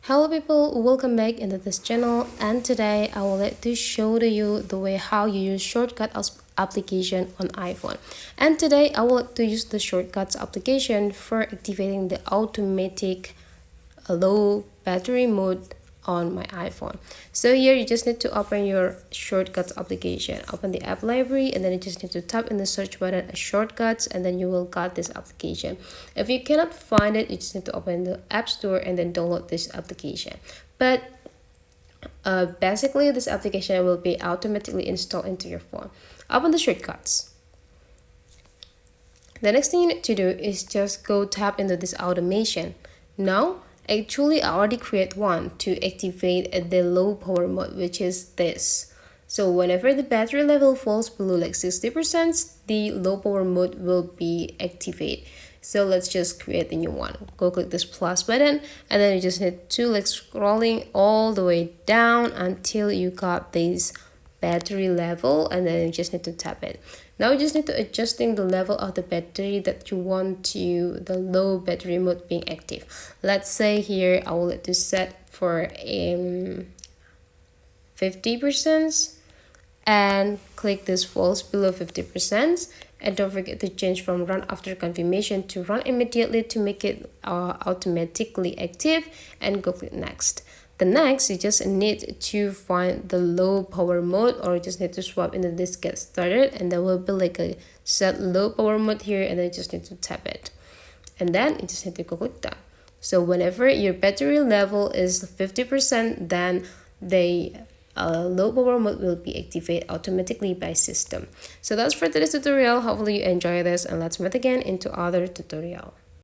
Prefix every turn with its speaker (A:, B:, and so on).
A: Hello people, welcome back into this channel, and today I will like to show to you the way how you use application on iPhone. And today I will like to use the shortcuts application for activating the automatic low battery mode on my iPhone. So here you just need to open your shortcuts application, open the app library, and then you just need to tap in the search button as shortcuts, and then you will get this application. If you cannot find it, you just need to open the app store and then download this application. But basically this application will be automatically installed into your phone. Open the shortcuts. The next thing you need to do is just go tap into this automation. Now actually I already create one to activate the low power mode, which is this. So whenever the battery level falls below like 60%, the low power mode will be activated. So let's just create a new one. Go click this plus button, and then you just need to like scrolling all the way down until you got this battery level, and then you just need to tap it. Now you just need to adjusting the level of the battery that you want to the low battery mode being active. Let's say here I will let to set for 50% and click this falls below 50%, and don't forget to change from run after confirmation to run immediately to make it automatically active, and go click next. The next, you just need to find the low power mode, or you just need to swap into this get started, and there will be like a set low power mode here, and then you just need to tap it, and then you just need to go click done. So whenever your battery level is 50%, then the low power mode will be activated automatically by system. So that's for today's tutorial. Hopefully you enjoy this, and let's meet again into other tutorial.